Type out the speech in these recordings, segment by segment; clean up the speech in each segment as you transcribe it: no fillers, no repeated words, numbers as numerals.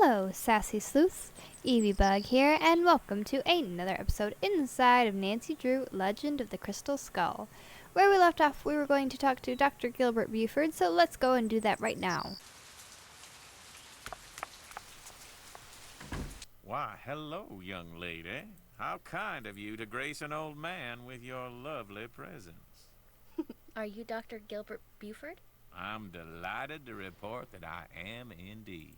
Hello, Sassy Sleuths. EvyBugg here, and welcome to another episode inside of Nancy Drew, Legend of the Crystal Skull. Where we left off, we were going to talk to Dr. Gilbert Buford, so let's go and do that right now. Why, hello, young lady. How kind of you to grace an old man with your lovely presence. Are you Dr. Gilbert Buford? I'm delighted to report that I am indeed.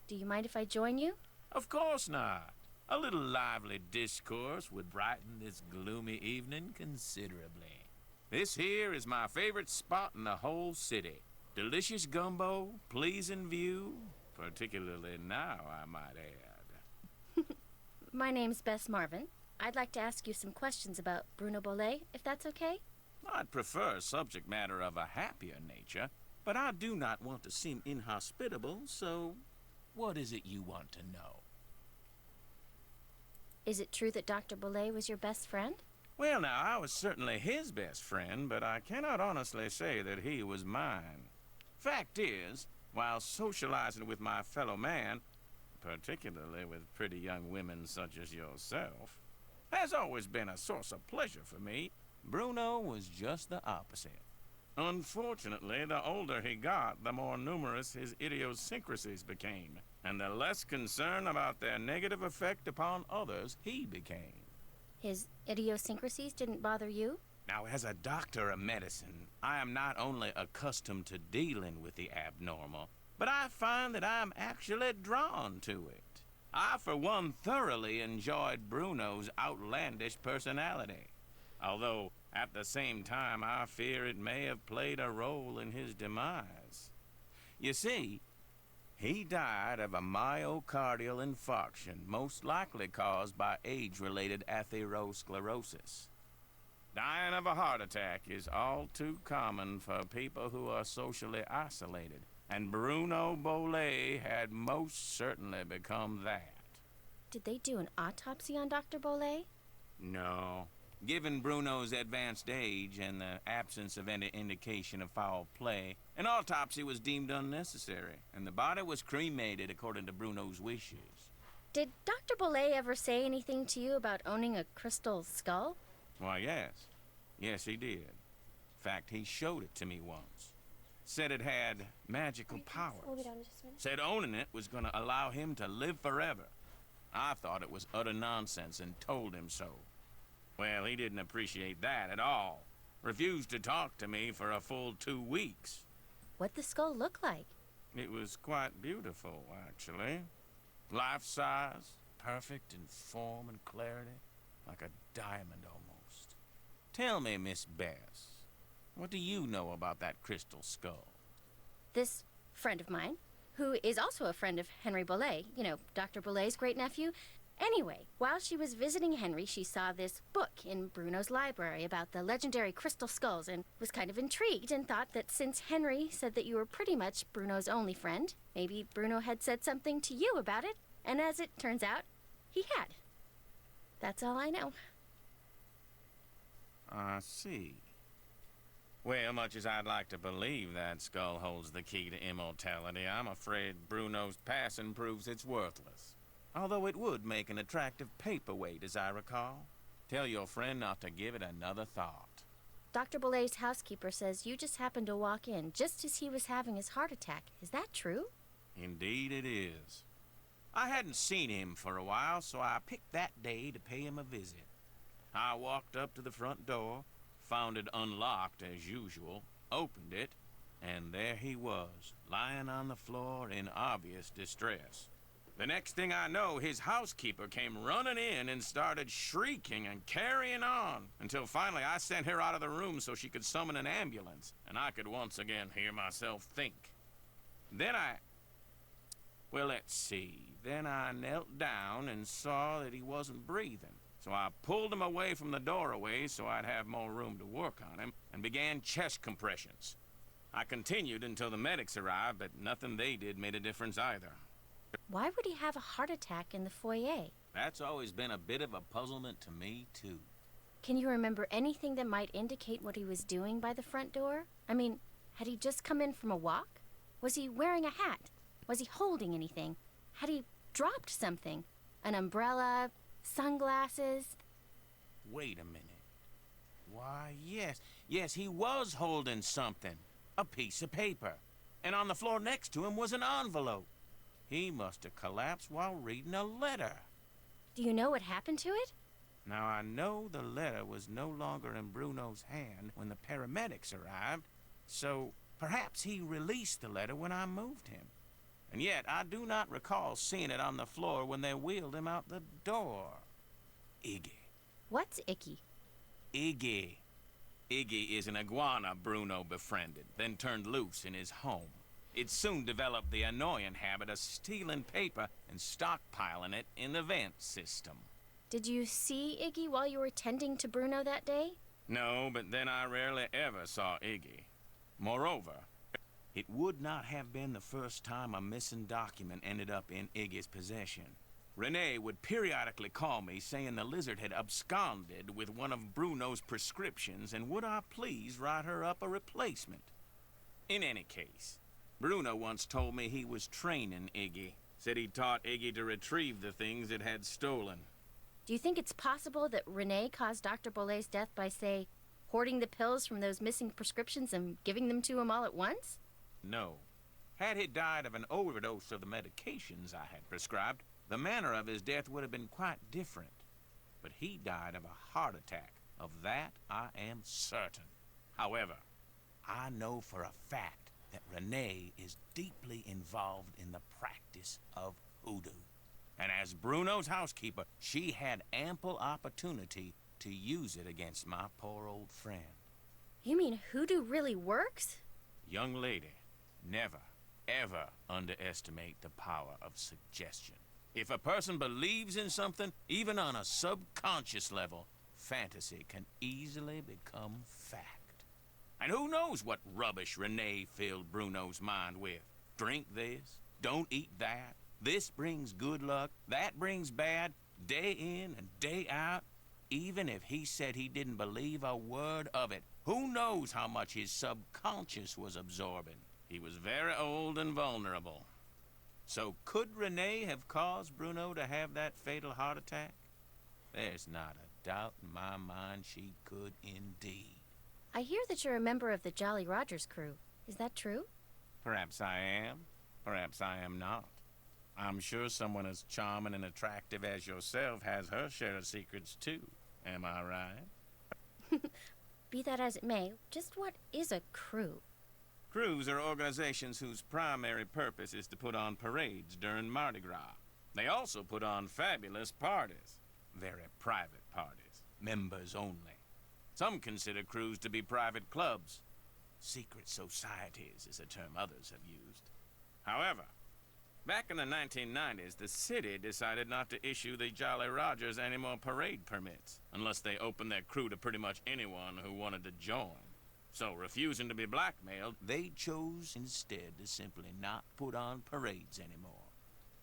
Do you mind if I join you? Of course not. A little lively discourse would brighten this gloomy evening considerably. This here is my favorite spot in the whole city. Delicious gumbo, pleasing view, particularly now, I might add. My name's Bess Marvin. I'd like to ask you some questions about Bruno Bollet, if that's okay? I'd prefer subject matter of a happier nature, but I do not want to seem inhospitable, so what is it you want to know? Is it true that Dr. Bollet was your best friend? Well, now, I was certainly his best friend, but I cannot honestly say that he was mine. Fact is, while socializing with my fellow man, particularly with pretty young women such as yourself, has always been a source of pleasure for me, Bruno was just the opposite. Unfortunately, the older he got, the more numerous his idiosyncrasies became, and the less concern about their negative effect upon others he became. His idiosyncrasies didn't bother you? Now, as a doctor of medicine, I am not only accustomed to dealing with the abnormal, but I find that I am actually drawn to it. I, for one, thoroughly enjoyed Bruno's outlandish personality, although at the same time I fear it may have played a role in his demise. You see, he died of a myocardial infarction, most likely caused by age-related atherosclerosis. Dying of a heart attack is all too common for people who are socially isolated, and Bruno Bollet had most certainly become that. Did they do an autopsy on Dr. Bollet? No. Given Bruno's advanced age and the absence of any indication of foul play, an autopsy was deemed unnecessary, and the body was cremated according to Bruno's wishes. Did Dr. Bollet ever say anything to you about owning a crystal skull? Why, yes. Yes, he did. In fact, he showed it to me once. Said it had magical powers. We'll be done in just a minute. Said owning it was going to allow him to live forever. I thought it was utter nonsense and told him so. Well, he didn't appreciate that at all. Refused to talk to me for a full 2 weeks. What'd the skull look like? It was quite beautiful, actually. Life-size, perfect in form and clarity, like a diamond almost. Tell me, Miss Bess, what do you know about that crystal skull? This friend of mine, who is also a friend of Henry Bollet, you know, Dr. Bollet's great-nephew. Anyway, while she was visiting Henry, she saw this book in Bruno's library about the legendary crystal skulls and was kind of intrigued and thought that since Henry said that you were pretty much Bruno's only friend, maybe Bruno had said something to you about it, and as it turns out, he had. That's all I know. I see. Well, much as I'd like to believe that skull holds the key to immortality, I'm afraid Bruno's passing proves it's worthless. Although it would make an attractive paperweight, as I recall. Tell your friend not to give it another thought. Dr. Bollet's housekeeper says you just happened to walk in just as he was having his heart attack. Is that true? Indeed it is. I hadn't seen him for a while, so I picked that day to pay him a visit. I walked up to the front door, found it unlocked as usual, opened it, and there he was, lying on the floor in obvious distress. The next thing I know, his housekeeper came running in and started shrieking and carrying on, until finally I sent her out of the room so she could summon an ambulance, and I could once again hear myself think. Then let's see. Then I knelt down and saw that he wasn't breathing. So I pulled him away from the doorway so I'd have more room to work on him, and began chest compressions. I continued until the medics arrived, but nothing they did made a difference either. Why would he have a heart attack in the foyer? That's always been a bit of a puzzlement to me, too. Can you remember anything that might indicate what he was doing by the front door? I mean, had he just come in from a walk? Was he wearing a hat? Was he holding anything? had he dropped something? An umbrella, sunglasses? Wait a minute. Why, yes. Yes, he was holding something. A piece of paper. And on the floor next to him was an envelope. He must have collapsed while reading a letter. Do you know what happened to it? Now, I know the letter was no longer in Bruno's hand when the paramedics arrived, so perhaps he released the letter when I moved him. And yet, I do not recall seeing it on the floor when they wheeled him out the door. Iggy. What's icky? Iggy. Iggy is an iguana Bruno befriended, then turned loose in his home. It soon developed the annoying habit of stealing paper and stockpiling it in the vent system. Did you see Iggy while you were tending to Bruno that day? No, but then I rarely ever saw Iggy. Moreover, it would not have been the first time a missing document ended up in Iggy's possession. Renee would periodically call me saying the lizard had absconded with one of Bruno's prescriptions and would I please write her up a replacement. In any case, Bruno once told me he was training Iggy. Said he taught Iggy to retrieve the things it had stolen. Do you think it's possible that Renee caused Dr. Bolet's death by, say, hoarding the pills from those missing prescriptions and giving them to him all at once? No. Had he died of an overdose of the medications I had prescribed, the manner of his death would have been quite different. But he died of a heart attack. Of that I am certain. However, I know for a fact that Renee is deeply involved in the practice of hoodoo. And as Bruno's housekeeper, she had ample opportunity to use it against my poor old friend. You mean hoodoo really works? Young lady, never, ever underestimate the power of suggestion. If a person believes in something, even on a subconscious level, fantasy can easily become fact. And who knows what rubbish Renee filled Bruno's mind with? Drink this, don't eat that. This brings good luck, that brings bad, day in and day out. Even if he said he didn't believe a word of it, who knows how much his subconscious was absorbing? He was very old and vulnerable. So could Renee have caused Bruno to have that fatal heart attack? There's not a doubt in my mind she could indeed. I hear that you're a member of the Jolly Rogers crew. Is that true? Perhaps I am, perhaps I am not. I'm sure someone as charming and attractive as yourself has her share of secrets too. Am I right? Be that as it may, just what is a crew? Crews are organizations whose primary purpose is to put on parades during Mardi Gras. They also put on fabulous parties. Very private parties. Members only. Some consider crews to be private clubs. Secret societies is a term others have used. However, back in the 1990s, the city decided not to issue the Jolly Rogers any more parade permits, unless they opened their crew to pretty much anyone who wanted to join. So, refusing to be blackmailed, they chose instead to simply not put on parades anymore.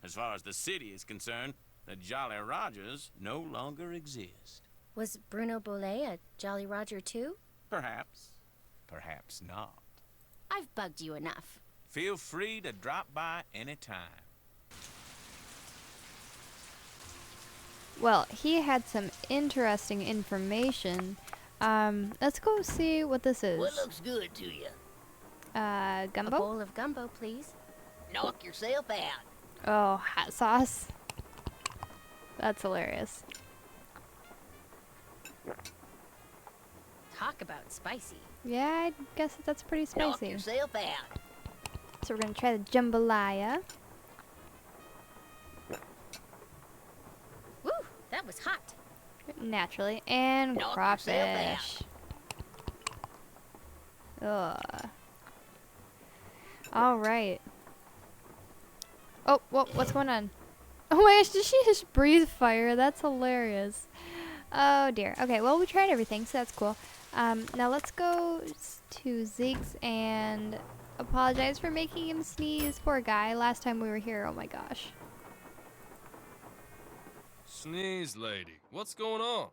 As far as the city is concerned, the Jolly Rogers no longer exist. Was Bruno Bolet a Jolly Roger too? Perhaps. Perhaps not. I've bugged you enough. Feel free to drop by anytime. Well, he had some interesting information. Let's go see what this is. What looks good to you? A Gumbo? bowl of gumbo, please. Knock yourself out. Oh, hot sauce. That's hilarious. Talk about spicy. Yeah, I guess that's pretty Knock spicy. yourself out. So we're gonna try the jambalaya. Woo, that was hot. Naturally. And Knock crawfish. Ugh. Alright. Oh, what's going on? Oh my gosh, did she just breathe fire? That's hilarious. Oh dear. Okay, well we tried everything, so that's cool. Now let's go to Zeke's and apologize for making him sneeze. Poor guy. Last time we were here, oh my gosh. Sneeze, lady. What's going on?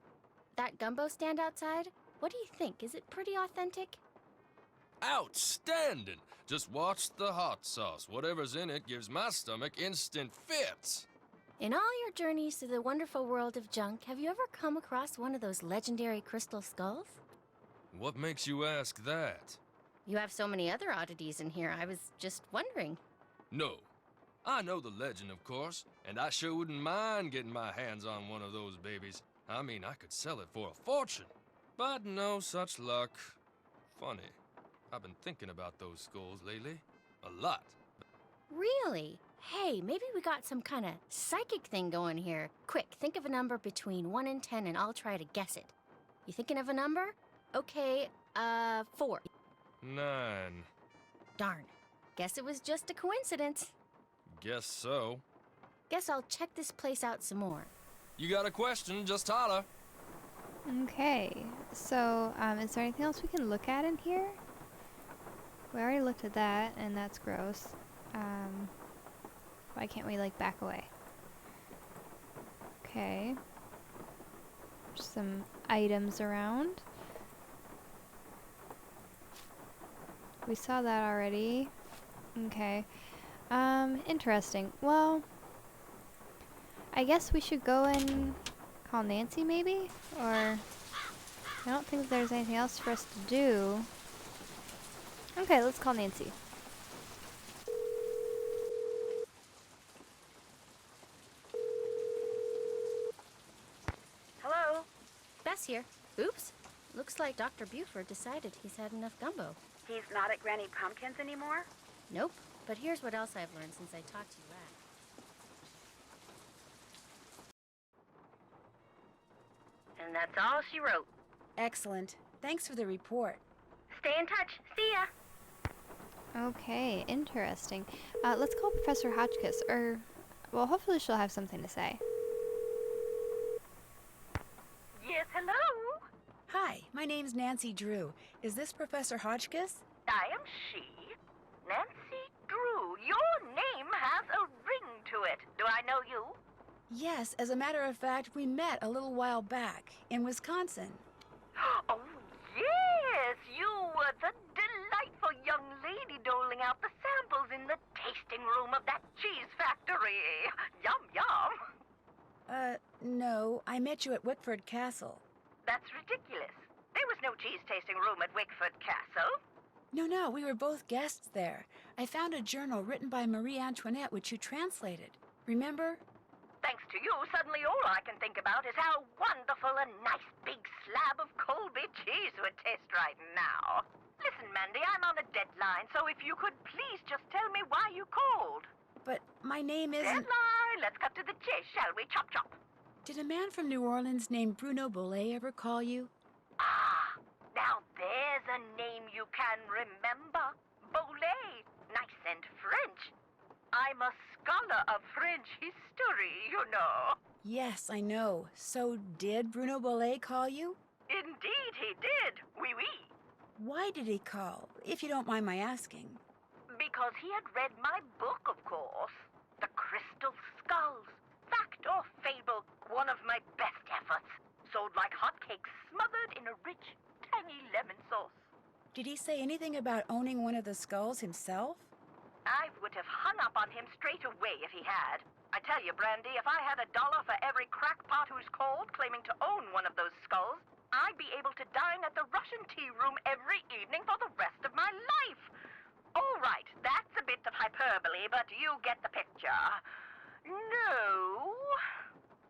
That gumbo stand outside? What do you think? Is it pretty authentic? Outstanding! Just watch the hot sauce. Whatever's in it gives my stomach instant fits. In all your journeys through the wonderful world of junk, have you ever come across one of those legendary crystal skulls? What makes you ask that? You have so many other oddities in here, I was just wondering. No. I know the legend, of course, and I sure wouldn't mind getting my hands on one of those babies. I mean, I could sell it for a fortune. But no such luck. Funny. I've been thinking about those skulls lately. A lot. Really? Hey, maybe we got some kind of psychic thing going here. Quick, think of a number between 1 and 10 and I'll try to guess it. You thinking of a number? Okay, 4. 9. Darn. Guess it was just a coincidence. Guess so. Guess I'll check this place out some more. You got a question, just holler. Okay, so is there anything else we can look at in here? We already looked at that, and that's gross. Why can't we, like, back away? Okay. There's some items around. We saw that already. Okay. Interesting. Well, I guess we should go and call Nancy, maybe? Or I don't think there's anything else for us to do. Okay, let's call Nancy. Hello? Bess here. Oops. Looks like Dr. Buford decided he's had enough gumbo. He's not at Granny Pumpkin's anymore? Nope. But here's what else I've learned since I talked to you last. And that's all she wrote. Excellent. Thanks for the report. Stay in touch. See ya. Okay, interesting. Let's call Professor Hotchkiss, or, well, hopefully she'll have something to say. Yes, hello? Hi, my name's Nancy Drew. Is this Professor Hotchkiss? I am she, Nancy Drew. Your name has a ring to it. Do I know you? Yes, as a matter of fact, we met a little while back in Wisconsin. Oh, yes, you were the delightful young lady doling out the samples in the tasting room of that cheese factory. Yum, yum. No, I met you at Wickford Castle. That's ridiculous. There was no cheese tasting room at Wickford Castle. No, we were both guests there. I found a journal written by Marie Antoinette which you translated. Remember? Thanks to you, suddenly all I can think about is how wonderful a nice big slab of Colby cheese would taste right now. Listen, Mandy, I'm on a deadline, so if you could please just tell me why you called. But my name isn't... Deadline! Let's cut to the chase, shall we? Chop, chop. Did a man from New Orleans named Bruno Bollet ever call you? Ah, now there's a name you can remember. Bollet. Nice and French. I'm a scholar of French history, you know. Yes, I know. So did Bruno Bollet call you? Indeed he did. Oui, oui. Why did he call, if you don't mind my asking? Because he had read my book, of course. The Crystal Skulls. Fact or fable, one of my best efforts. Sold like hotcakes, smothered in a rich, tangy lemon sauce. Did he say anything about owning one of the skulls himself? I would have hung up on him straight away if he had. I tell you, Brandy, if I had $1 for every crackpot who's called claiming to own one of those skulls, I'd be able to dine at the Russian tea room every evening for the rest of my life. All right, that's a bit of hyperbole, but you get the picture. No.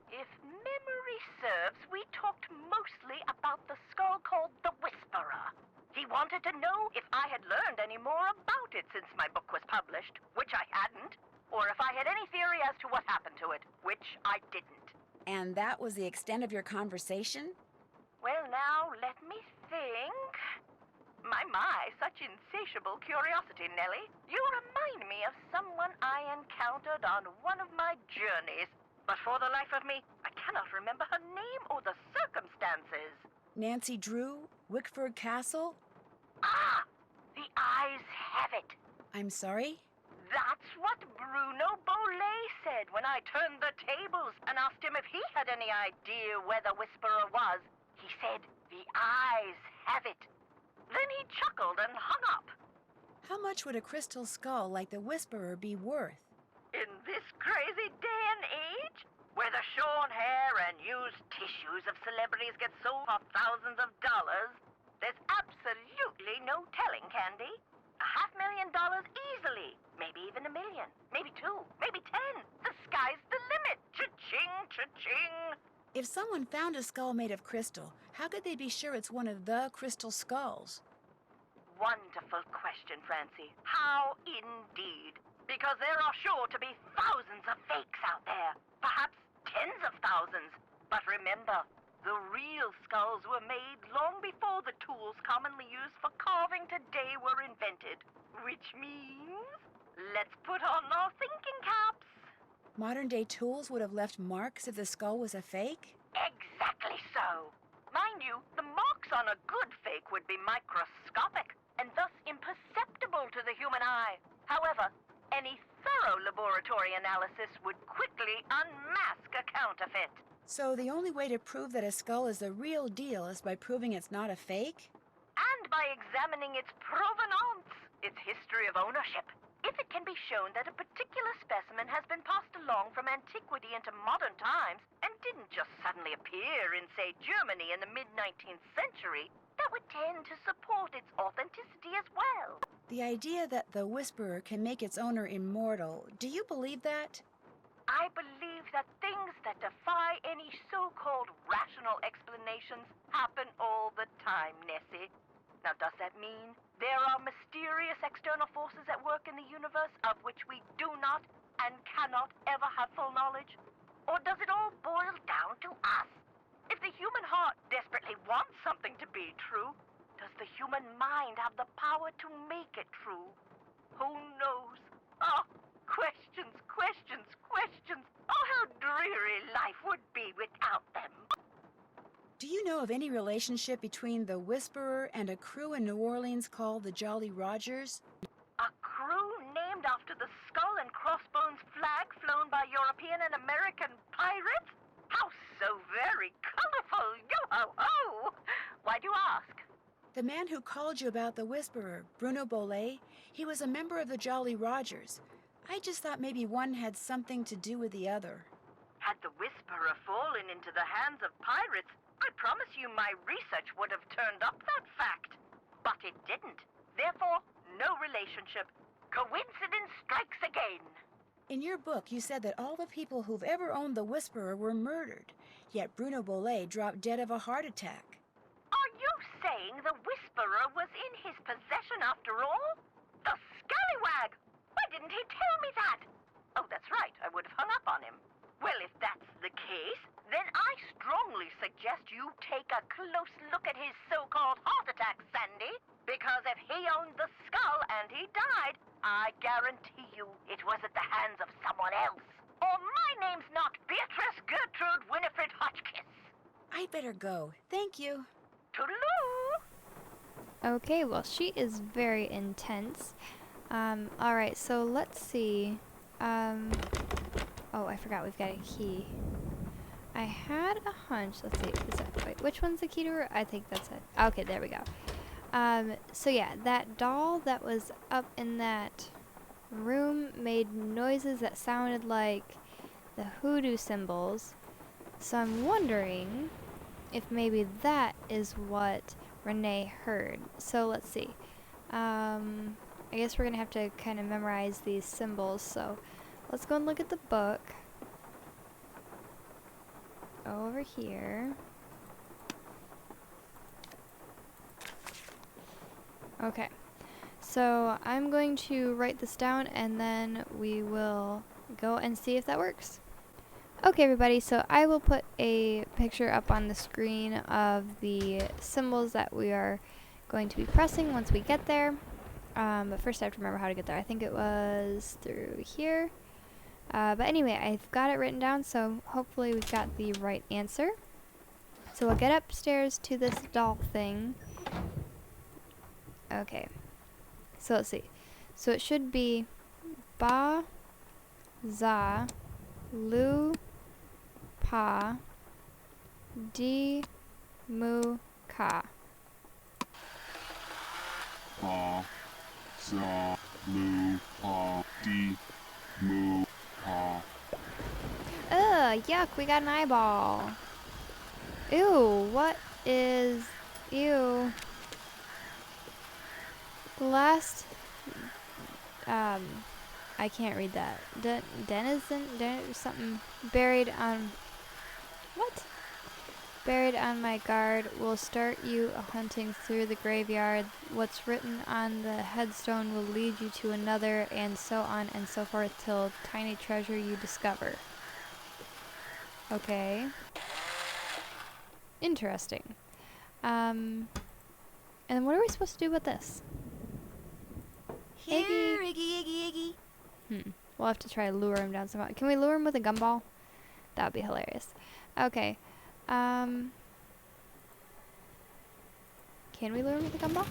If memory serves, we talked mostly about the skull called the Whisperer. He wanted to know if I had learned any more about it since my book was published, which I hadn't, or if I had any theory as to what happened to it, which I didn't. And that was the extent of your conversation? Well, now, let me think. My, such insatiable curiosity, Nellie. You remind me of someone I encountered on one of my journeys. But for the life of me, I cannot remember her name or the circumstances. Nancy Drew? Wickford Castle? Ah! The eyes have it. I'm sorry? That's what Bruno Bollet said when I turned the tables and asked him if he had any idea where the Whisperer was. He said, the eyes have it. Then he chuckled and hung up. How much would a crystal skull like the Whisperer be worth? In this crazy day and age, where the shorn hair and used tissues of celebrities get sold for thousands of dollars, there's absolutely no telling, Candy. $500,000 easily. Maybe even $1 million. Maybe 2. Maybe 10. The sky's the limit. Cha-ching, cha-ching. If someone found a skull made of crystal, how could they be sure it's one of the crystal skulls? Wonderful question, Francie. How indeed? Because there are sure to be thousands of fakes out there. Perhaps tens of thousands. But remember, the real skulls were made long before the tools commonly used for carving today were invented. Which means, let's put on our thinking caps. Modern-day tools would have left marks if the skull was a fake? Exactly so. Mind you, the marks on a good fake would be microscopic and thus imperceptible to the human eye. However, any thorough laboratory analysis would quickly unmask a counterfeit. So the only way to prove that a skull is the real deal is by proving it's not a fake? And by examining its provenance, its history of ownership. If it can be shown that a particular specimen has been passed along from antiquity into modern times and didn't just suddenly appear in, say, Germany in the mid-19th century, that would tend to support its authenticity as well. The idea that the Whisperer can make its owner immortal, do you believe that? I believe that things that defy any so-called rational explanations happen all the time, Nessie. Now, does that mean there are mysterious external forces at work in the universe of which we do not and cannot ever have full knowledge? Or does it all boil down to us? If the human heart desperately wants something to be true, does the human mind have the power to make it true? Who knows? Oh, questions, questions, questions. Oh, how dreary life would be without them. Do you know of any relationship between the Whisperer and a crew in New Orleans called the Jolly Rogers? A crew named after the skull and crossbones flag flown by European and American pirates? How so very colorful! Yo-ho-ho! Why do you ask? The man who called you about the Whisperer, Bruno Bollet, he was a member of the Jolly Rogers. I just thought maybe one had something to do with the other. Had the Whisperer fallen into the hands of pirates, I promise you my research would have turned up that fact. But it didn't. Therefore, no relationship. Coincidence strikes again. In your book, you said that all the people who've ever owned the Whisperer were murdered, yet Bruno Bollet dropped dead of a heart attack. Are you saying the Whisperer was in his possession after all? The scallywag! Why didn't he tell me that? Oh, that's right. I would have hung up on him. Well, if that's the case, then I strongly suggest you take a close look at his so-called heart attack, Sandy. Because if he owned the skull and he died, I guarantee you it was at the hands of someone else. Or my name's not Beatrice Gertrude Winifred Hotchkiss. I'd better go. Thank you. Toodaloo! Okay, well, she is very intense. Alright, so let's see. Oh, I forgot we've got a key. I had a hunch. Let's see. Wait, which one's the key to her? I think that's it. Okay, there we go. So yeah, that doll that was up in that room made noises that sounded like the hoodoo symbols. So I'm wondering if maybe that is what Renee heard. So let's see. I guess we're gonna have to kind of memorize these symbols. So let's go and look at the book. Over here. Okay. So I'm going to write this down and then we will go and see if that works. Okay, everybody, so I will put a picture up on the screen of the symbols that we are going to be pressing once we get there. But first I have to remember how to get there. I think it was through here. But anyway, I've got it written down, so hopefully we've got the right answer. So we'll get upstairs to this doll thing. Okay. So let's see. So it should be Ba, Za, Lu, Pa, Di, Mu, Ka. fa, sa, mu, ha, di, mu, ha. Ugh, yuck, we got an eyeball. Ew, what is... Ew. The last... I can't read that. Denizen? Something buried on... What? Buried on my guard will start you hunting through the graveyard. What's written on the headstone will lead you to another, and so on and so forth till tiny treasure you discover. Okay. Interesting. And what are we supposed to do with this? Here, Iggy. We'll have to try to lure him down somehow. Can we lure him with a gumball? That would be hilarious. Okay. Can we lure him with a gumball?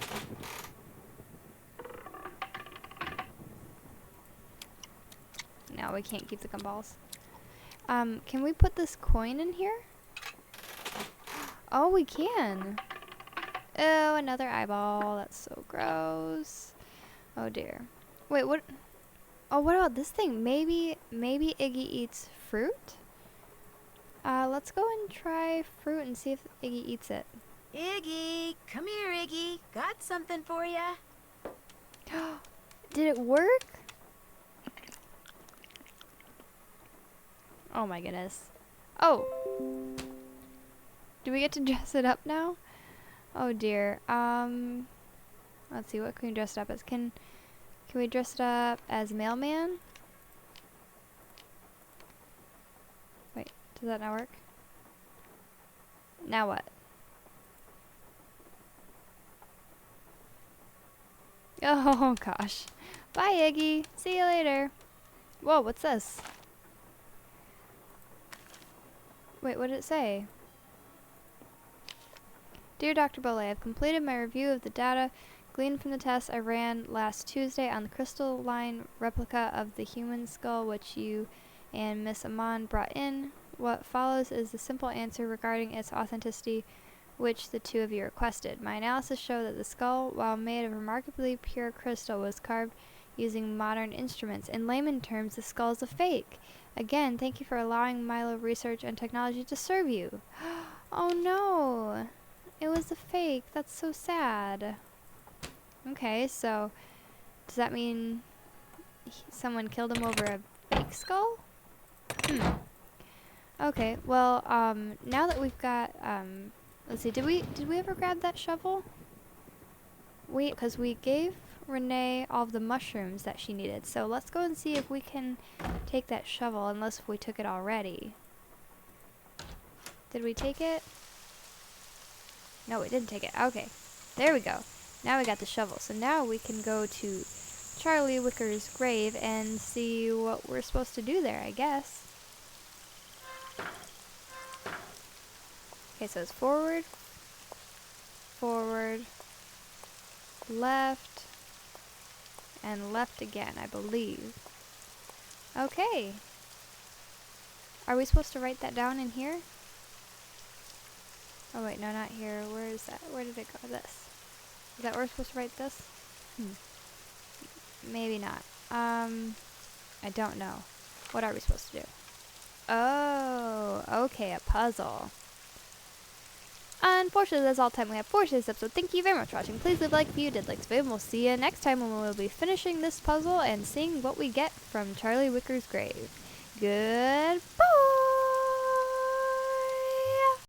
No, we can't keep the gumballs. Can we put this coin in here? Oh, we can. Oh, another eyeball. That's so gross. Oh dear. Wait, what? Oh, what about this thing? Maybe Iggy eats fruit? Let's go and try fruit and see if Iggy eats it. Iggy, come here, Iggy. Got something for ya. Did it work? Oh my goodness. Oh. Do we get to dress it up now? Oh dear. Let's see, what can we dress it up as? Can we dress it up as mailman? Wait, does that not work? Now what? Oh gosh. Bye, Iggy. See you later. Whoa, what's this? Wait, what did it say? Dear Dr. Boley, I've completed my review of the data gleaned from the tests I ran last Tuesday on the crystalline replica of the human skull which you and Miss Amon brought in. What follows is the simple answer regarding its authenticity which the two of you requested. My analysis showed that the skull, while made of remarkably pure crystal, was carved using modern instruments. In layman terms, the skull is a fake. Again, thank you for allowing Milo Research and Technology to serve you. Oh no! It was a fake. That's so sad. Okay, so does that mean someone killed him over a fake skull? Okay, well, now that we've got, let's see, did we ever grab that shovel? Because we gave Renee all of the mushrooms that she needed, so let's go and see if we can take that shovel, unless we took it already. Did we take it? No, we didn't take it. Okay, there we go. Now we got the shovel, so now we can go to Charlie Wicker's grave and see what we're supposed to do there, I guess. Okay, so it's forward, forward, left, and left again, I believe. Okay. Are we supposed to write that down in here? Oh wait, no, not here. Where is that? Where did it go? This. Is that where we're supposed to write this? Maybe not. I don't know. What are we supposed to do? Oh, okay, a puzzle. Unfortunately, that's all the time we have for today's episode. Thank you very much for watching. Please leave a like if you did like this video, and we'll see you next time when we'll be finishing this puzzle and seeing what we get from Charlie Wicker's grave. Goodbye!